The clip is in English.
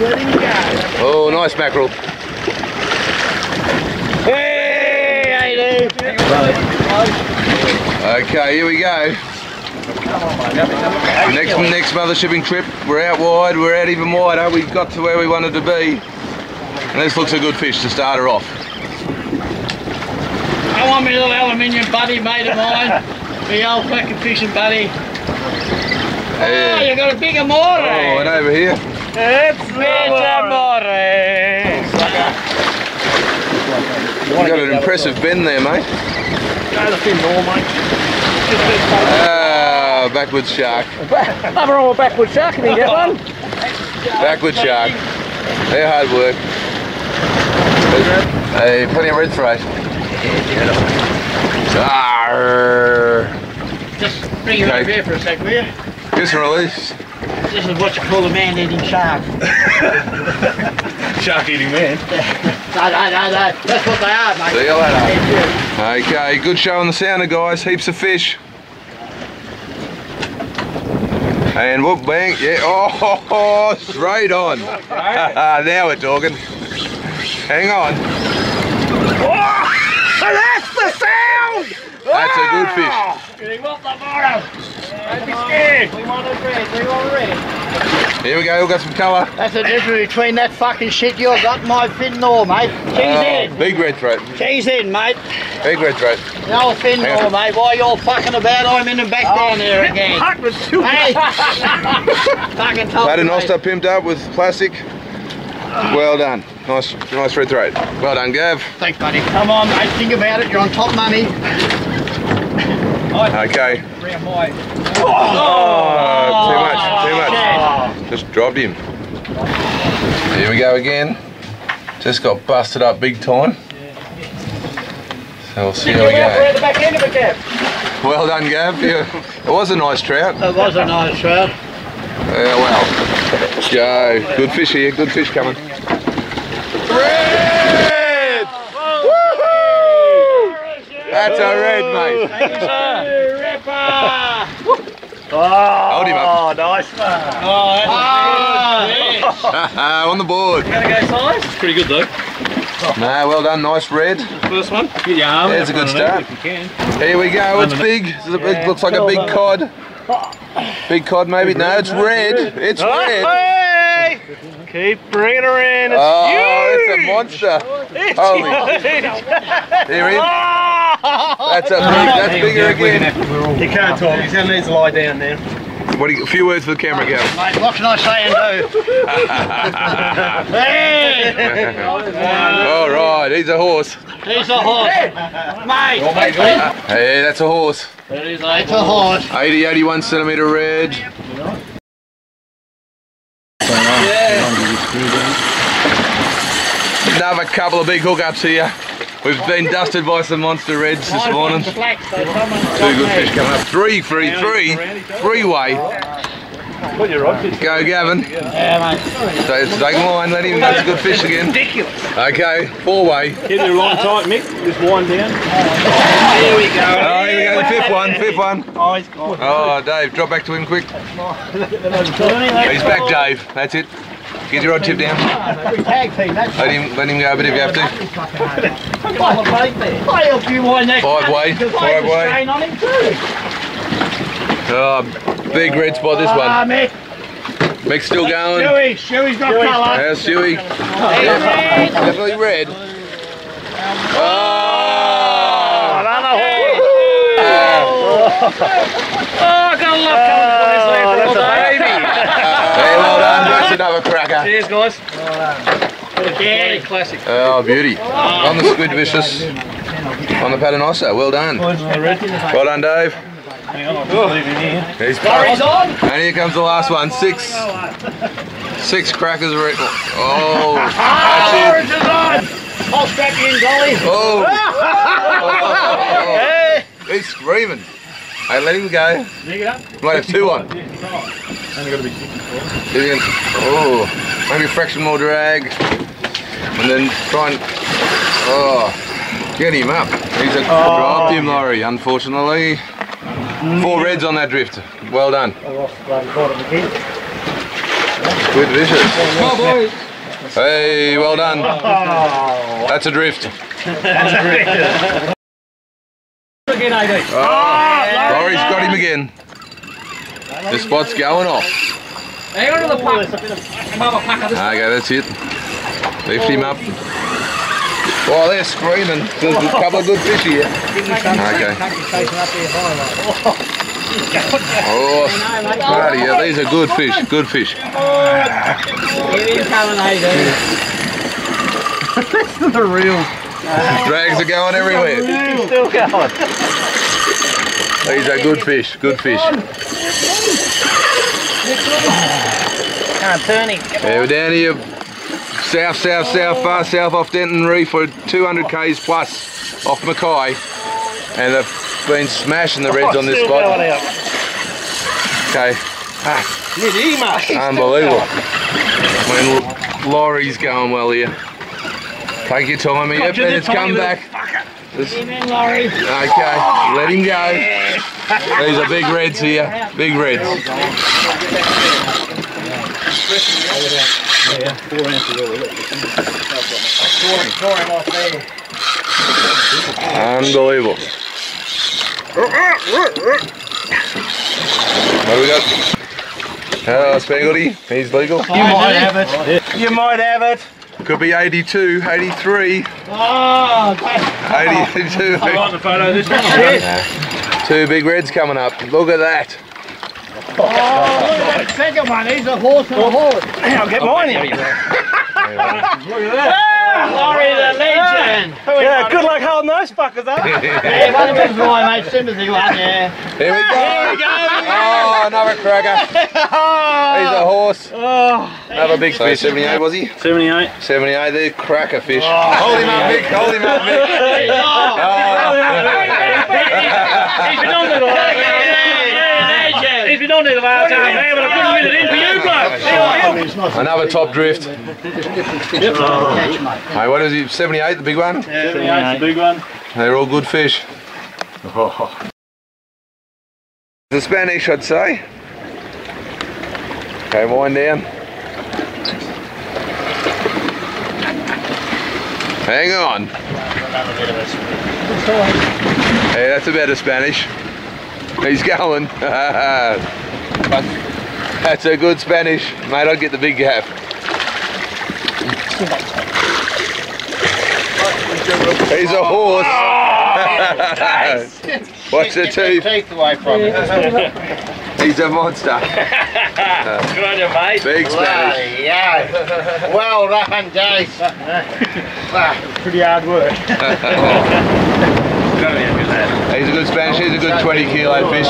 Let him go. Oh, nice mackerel. Hey, Okay, here we go. Next mothershipping trip, we're out wide, we're out even wider. We got to where we wanted to be. And this looks a good fish to start her off. I want my little aluminium buddy, mate of mine. My old fucking fishing buddy. Oh, you got a big amore. Oh, and over here. It's big amore. You got an impressive bend there, mate. Go the fin more, mate. Ah, backward shark. Nothing wrong with backward shark, can you get one? Backward shark. They're hard work. Hey, plenty of red throat. Just bring it over here for a sec, will you? Kiss and release. This is what you call a man-eating shark. Shark-eating man? No. That's what they are, mate. See you later. Okay, good show on the sounder, guys. Heaps of fish. And whoop, bang. Yeah. Oh, straight on. Now we're talking. Hang on. Oh, that's the sound! That's a good fish. Get him off the bottom. Don't be scared. We want it red. Here we go, we've got some colour. That's the difference between that fucking shit you got and my fin nor, mate. She's in. Big red throat. She's in, mate. Big red throat. No fin nor, mate. While you're fucking about, I'm in the back down there again. Hey! Fucking top. Paternoster pimped up with plastic. Well done. Nice red throat. Well done, Gav. Thanks, buddy. Come on, mate. Think about it. You're on top money. Okay. Oh, too much. Just dropped him. Here we go again. Just got busted up big time. So we'll see how we go. We're at the back end of it, Gav. Well done, Gav. Yeah, it was a nice trout. It was a nice trout. Well. Joe, good fish here. Good fish coming. Red! Woohoo! That's a red, mate. Hold him up. Oh, nice. On the board. Gonna go size? Pretty good though. No, well done. Nice red. First one. Get your arm. There's a good start. If you can. Here we go. It's big. It looks like a big cod. Big cod, maybe. No, it's red. It's red. Hey! Keep bringing her in. It's it's a monster. Holy. Here he is. That's bigger again. He can't talk. He's gonna need to lie down now. What? A few words for the camera, Gavin. Mate, what can I say and do? Hey! All right, he's a horse. He's a horse. Mate! Hey, that's a horse. It's a horse. 80, 81 centimetre red. Another couple of big hookups here. We've been dusted by some monster reds this morning. Two good fish coming up. Three-way. Go, Gavin. Yeah, mate. So it's taking line, let him, that's a good fish again. Ridiculous. Okay, four-way. Keep your line tight, Mick. Just wind down. Here we go. Oh, here we go, the fifth one. Oh, he's gone. Oh, Dave, drop back to him quick. He's back, Dave. That's it. Get your rod tip down. Tag team, that's Let him go a bit if you have to. I help you wind that. Five-way. Strain on him too. Oh, big red spot, this one. Mick. Mick's still going. Stewie's got colour. There's Stewie. Definitely red. Oh! Oh, I gotta love coming to this land for all day. Hey, well done. That's another cracker. Cheers, guys. Yeah, classic. Oh, beauty. On the squid vicious. On the paternoster. Well done. Well done, Dave. Hang on, I'll just leave him here. He's Laurie's on. And here comes the last one. Six crackers are oh, that's Orange is on. I'll strap you in, Dolly. it. Oh. He's screaming. Hey, let him go. Might have two on. Oh, maybe a fraction more drag. And then try and get him up. He's dropped him, Laurie, unfortunately. 4 reds on that drift. Well done. Good vicious. Oh, boy. Hey, well done. That's a drift. Laurie's got him again. The spot's going off. Hang on to the pack. Okay, that's it. Lift him up. Oh, they're screaming. There's a couple of good fish here. Okay. Oh, bloody hell, these are good fish. Good fish. Listen the reels. Drags are going everywhere. He's still going. These are good fish. Good fish. Can't turn him. Yeah, we're down here. South, far south off Denton Reef. We're 200 k's plus off Mackay, and they've been smashing the reds on this spot. Okay, unbelievable. When Laurie's going well here. Take your time, yep, and it's come back. Get him in, Laurie. Okay, let him go. These are big reds here, big reds. Unbelievable. What do we got? Spangledy, he's legal. You might have it. You might have it. Could be 82, 83, Oh, 82. I like the photo of this one. Two big reds coming up. Look at that. look at that second one. He's a horse and a horse. I'll get mine in. Look at that. Laurie the legend. Yeah, good luck holding those fuckers up. Yeah, one of them's my mate Sympathy one, yeah. Here we go. Here we go. Oh, another cracker. He's a horse. Another big fish. 78 was he? 78. 78, they're cracker fish. Hold him up, Mick. Hold him up, Mick. He's been on there the last time. He's been on there the last time, man, but I couldn't get it in for you, bloke. Another top drift. Hey, what is he? 78, the big one? Yeah, 78's the big one. They're all good fish. The Spanish, I'd say. Okay, wind down. Hang on. Hey, that's a better Spanish. He's going. That's a good Spanish. Mate, I'd get the big gap. He's a horse. Watch the teeth. Teeth away from him. He's a monster. Good on you, mate. Big Spanish. Yeah. Well done, Jace. Pretty hard work. He's a good Spanish. He's a good 20 kilo fish.